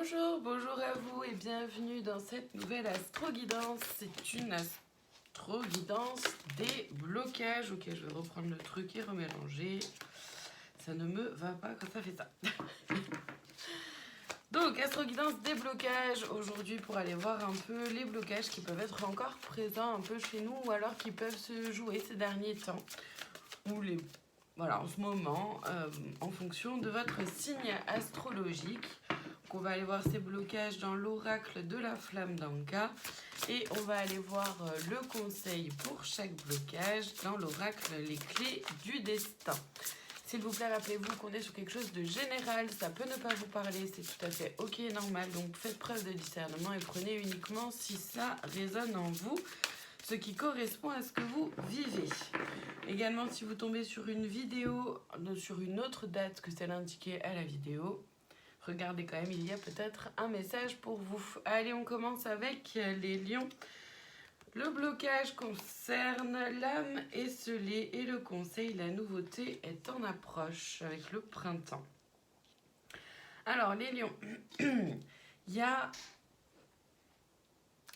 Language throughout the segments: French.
Bonjour, bonjour à vous et bienvenue dans cette nouvelle astro-guidance. C'est une astro-guidance des blocages. Ok, je vais reprendre le truc et remélanger. Ça ne me va pas quand ça fait ça. Donc, astro-guidance des blocages aujourd'hui pour aller voir un peu les blocages qui peuvent être encore présents un peu chez nous ou alors qui peuvent se jouer ces derniers temps. Ou les... Voilà, en ce moment, en fonction de votre signe astrologique. Donc on va aller voir ces blocages dans l'oracle de la flamme d'Anka et on va aller voir le conseil pour chaque blocage dans l'oracle les clés du destin. S'il vous plaît, rappelez-vous qu'on est sur quelque chose de général, ça peut ne pas vous parler, c'est tout à fait ok et normal, donc faites preuve de discernement et prenez uniquement si ça résonne en vous, ce qui correspond à ce que vous vivez. Également, si vous tombez sur une vidéo, sur une autre date que celle indiquée à la vidéo, regardez quand même, il y a peut-être un message pour vous. Allez, on commence avec les lions. Le blocage concerne l'âme esselée et le conseil, la nouveauté est en approche avec le printemps. Alors, les lions, il y a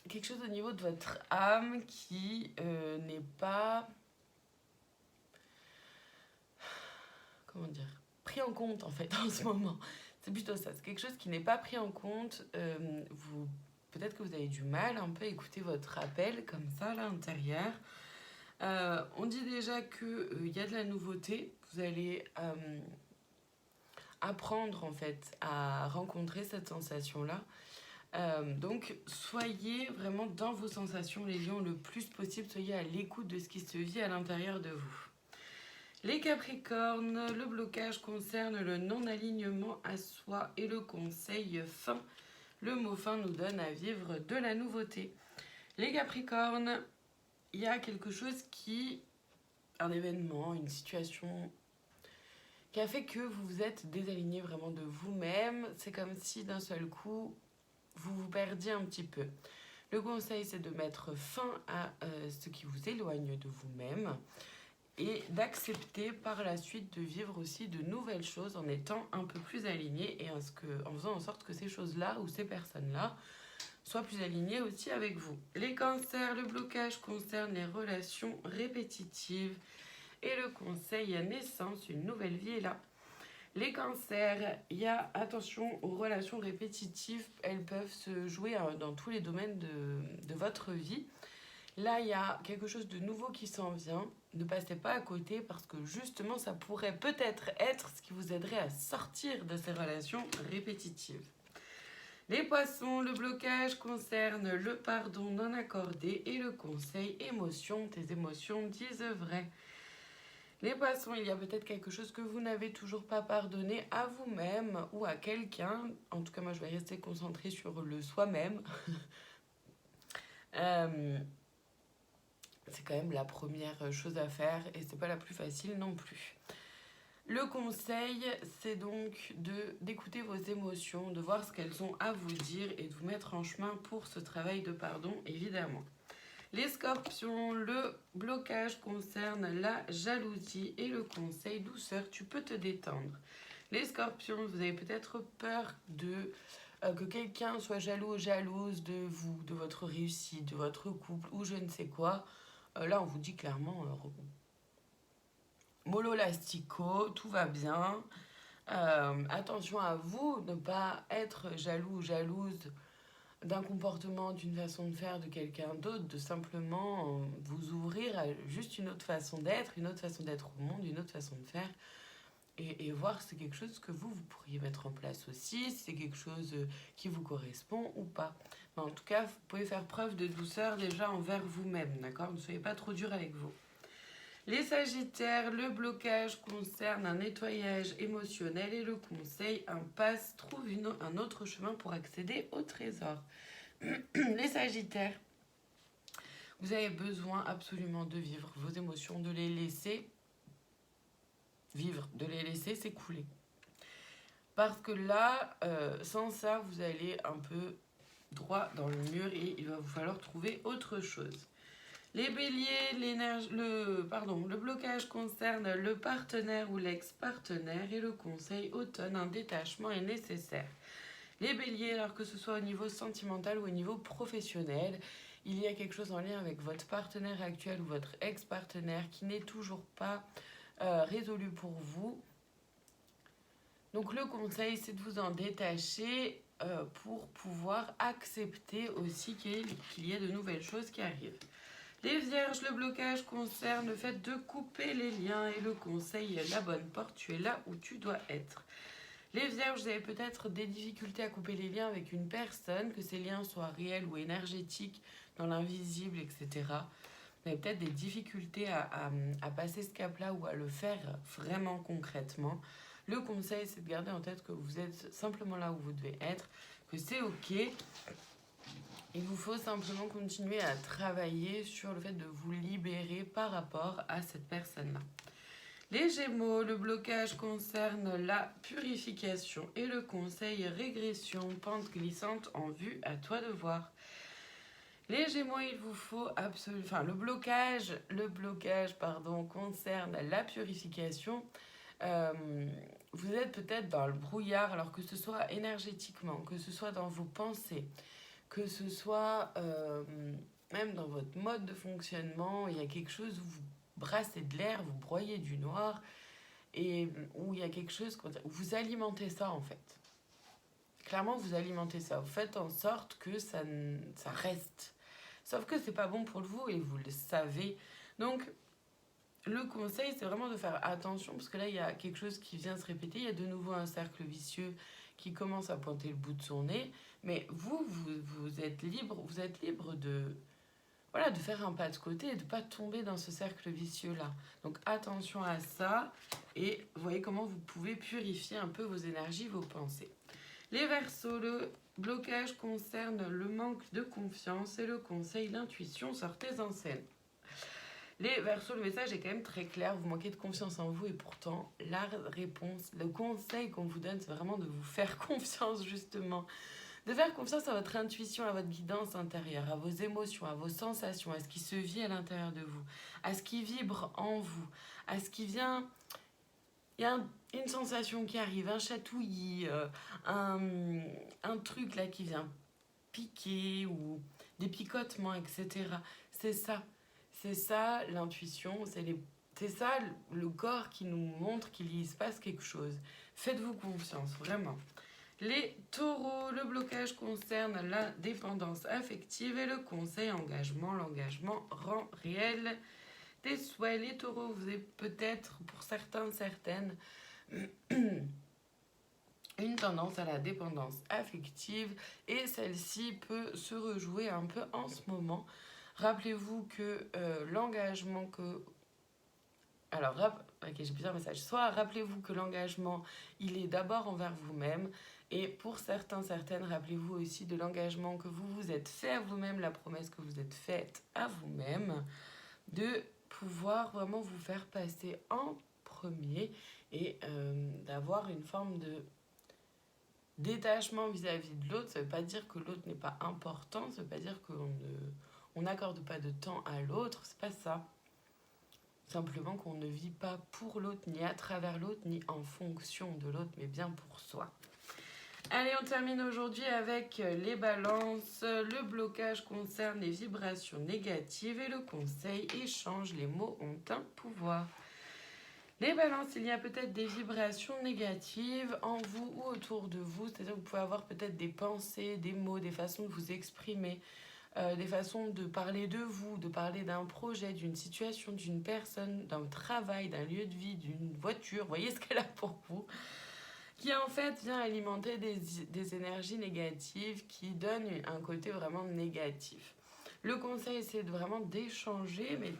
quelque chose au niveau de votre âme qui n'est pas... Comment dire, pris en compte en fait en ce moment. C'est plutôt ça, c'est quelque chose qui n'est pas pris en compte. Peut-être que vous avez du mal un peu à écouter votre appel comme ça à l'intérieur. On dit déjà qu'il y a de la nouveauté. Vous allez apprendre en fait à rencontrer cette sensation-là. Donc soyez vraiment dans vos sensations les lions le plus possible. Soyez à l'écoute de ce qui se vit à l'intérieur de vous. Les Capricornes, le blocage concerne le non-alignement à soi et le conseil fin. Le mot fin nous donne à vivre de la nouveauté. Les Capricornes, il y a quelque chose un événement, une situation qui a fait que vous vous êtes désaligné vraiment de vous-même. C'est comme si d'un seul coup, vous vous perdiez un petit peu. Le conseil, c'est de mettre fin à ce qui vous éloigne de vous-même. Et d'accepter par la suite de vivre aussi de nouvelles choses en étant un peu plus aligné et en faisant en sorte que ces choses-là ou ces personnes-là soient plus alignées aussi avec vous. Les cancers, le blocage concerne les relations répétitives et le conseil à naissance, une nouvelle vie est là. Les cancers, il y a attention aux relations répétitives, elles peuvent se jouer dans tous les domaines de votre vie. Là, il y a quelque chose de nouveau qui s'en vient. Ne passez pas à côté parce que justement, ça pourrait peut-être être ce qui vous aiderait à sortir de ces relations répétitives. Les poissons, le blocage concerne le pardon non accordé et le conseil émotion. Tes émotions disent vrai. Les poissons, il y a peut-être quelque chose que vous n'avez toujours pas pardonné à vous-même ou à quelqu'un. En tout cas, moi, je vais rester concentrée sur le soi-même. C'est quand même la première chose à faire et c'est pas la plus facile non plus. Le conseil, c'est donc d'écouter vos émotions, de voir ce qu'elles ont à vous dire et de vous mettre en chemin pour ce travail de pardon, évidemment. Les scorpions, le blocage concerne la jalousie et le conseil douceur, tu peux te détendre. Les scorpions, vous avez peut-être peur que quelqu'un soit jaloux ou jalouse de vous, de votre réussite, de votre couple ou je ne sais quoi. Là, on vous dit clairement, mollo lastico, tout va bien. Attention à vous, ne pas être jaloux ou jalouse d'un comportement, d'une façon de faire de quelqu'un d'autre, de simplement vous ouvrir à juste une autre façon d'être au monde, une autre façon de faire. Et voir si c'est quelque chose que vous pourriez mettre en place aussi, si c'est quelque chose qui vous correspond ou pas. Mais en tout cas, vous pouvez faire preuve de douceur déjà envers vous-même, d'accord ? Ne soyez pas trop dur avec vous. Les sagittaires, le blocage concerne un nettoyage émotionnel et le conseil, impasse, trouve un autre chemin pour accéder au trésor. Les sagittaires, vous avez besoin absolument de vivre vos émotions, de les laisser vivre, de les laisser s'écouler. Parce que là, sans ça, vous allez un peu droit dans le mur et il va vous falloir trouver autre chose. Les béliers, le blocage concerne le partenaire ou l'ex-partenaire et le conseil automne, un détachement est nécessaire. Les béliers, alors que ce soit au niveau sentimental ou au niveau professionnel, il y a quelque chose en lien avec votre partenaire actuel ou votre ex-partenaire qui n'est toujours pas résolu pour vous. Donc le conseil, c'est de vous en détacher pour pouvoir accepter aussi qu'il y ait de nouvelles choses qui arrivent. Les vierges, le blocage concerne le fait de couper les liens et le conseil est la bonne porte, tu es là où tu dois être. Les vierges, vous avez peut-être des difficultés à couper les liens avec une personne, que ces liens soient réels ou énergétiques, dans l'invisible, etc. Vous avez peut-être des difficultés à passer ce cap-là ou à le faire vraiment concrètement. Le conseil, c'est de garder en tête que vous êtes simplement là où vous devez être, que c'est OK. Il vous faut simplement continuer à travailler sur le fait de vous libérer par rapport à cette personne-là. Les Gémeaux, le blocage concerne la purification et le conseil régression, pente glissante en vue, à toi de voir. Les Gémeaux, il vous faut absolument... Enfin, le blocage concerne la purification. Vous êtes peut-être dans le brouillard, alors que ce soit énergétiquement, que ce soit dans vos pensées, que ce soit même dans votre mode de fonctionnement, il y a quelque chose où vous brassez de l'air, vous broyez du noir, et où il y a quelque chose, où vous alimentez ça en fait. Clairement, vous alimentez ça. Vous faites en sorte que ça reste. Sauf que c'est pas bon pour vous et vous le savez. Donc, le conseil, c'est vraiment de faire attention parce que là, il y a quelque chose qui vient se répéter. Il y a de nouveau un cercle vicieux qui commence à pointer le bout de son nez. Mais vous êtes libre de faire un pas de côté et de ne pas tomber dans ce cercle vicieux-là. Donc, attention à ça et voyez comment vous pouvez purifier un peu vos énergies, vos pensées. Les Verseaux, le blocage concerne le manque de confiance et le conseil, l'intuition, sortez en scène. Les Verseaux, le message est quand même très clair, vous manquez de confiance en vous et pourtant la réponse, le conseil qu'on vous donne, c'est vraiment de vous faire confiance justement. De faire confiance à votre intuition, à votre guidance intérieure, à vos émotions, à vos sensations, à ce qui se vit à l'intérieur de vous, à ce qui vibre en vous, à ce qui vient... Il y a une sensation qui arrive, un chatouillis, un truc là qui vient piquer ou des picotements, etc. C'est ça l'intuition, c'est ça le corps qui nous montre qu'il se passe quelque chose. Faites-vous confiance, vraiment. Les taureaux, le blocage concerne la dépendance affective et le conseil engagement. L'engagement rend réel des souhaits. Les taureaux, vous avez peut-être, pour certains, certaines, une tendance à la dépendance affective et celle-ci peut se rejouer un peu en ce moment. Rappelez-vous que l'engagement que... Alors, j'ai plusieurs messages. Soit rappelez-vous que l'engagement, il est d'abord envers vous-même. Et pour certains, certaines, rappelez-vous aussi de l'engagement que vous vous êtes fait à vous-même, la promesse que vous êtes faite à vous-même, de pouvoir vraiment vous faire passer en premier et d'avoir une forme de détachement vis-à-vis de l'autre. Ça ne veut pas dire que l'autre n'est pas important, ça ne veut pas dire qu'on n'accorde pas de temps à l'autre, c'est pas ça. Simplement qu'on ne vit pas pour l'autre, ni à travers l'autre, ni en fonction de l'autre, mais bien pour soi. Allez, on termine aujourd'hui avec les balances. Le blocage concerne les vibrations négatives et le conseil échange. Les mots ont un pouvoir. Les balances, il y a peut-être des vibrations négatives en vous ou autour de vous. C'est-à-dire que vous pouvez avoir peut-être des pensées, des mots, des façons de vous exprimer, des façons de parler de vous, de parler d'un projet, d'une situation, d'une personne, d'un travail, d'un lieu de vie, d'une voiture. Voyez ce qu'elle a pour vous. Qui en fait vient alimenter des énergies négatives qui donnent un côté vraiment négatif. Le conseil, c'est vraiment d'échanger, mais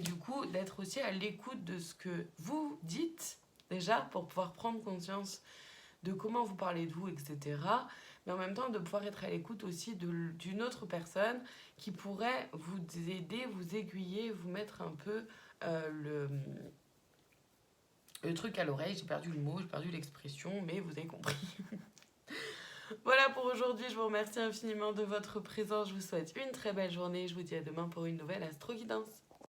du coup, d'être aussi à l'écoute de ce que vous dites, déjà, pour pouvoir prendre conscience de comment vous parlez de vous, etc. Mais en même temps, de pouvoir être à l'écoute aussi d'une autre personne qui pourrait vous aider, vous aiguiller, vous mettre un peu le truc à l'oreille. J'ai perdu le mot, j'ai perdu l'expression, mais vous avez compris. Voilà pour aujourd'hui, je vous remercie infiniment de votre présence. Je vous souhaite une très belle journée. Je vous dis à demain pour une nouvelle Astro Guidance.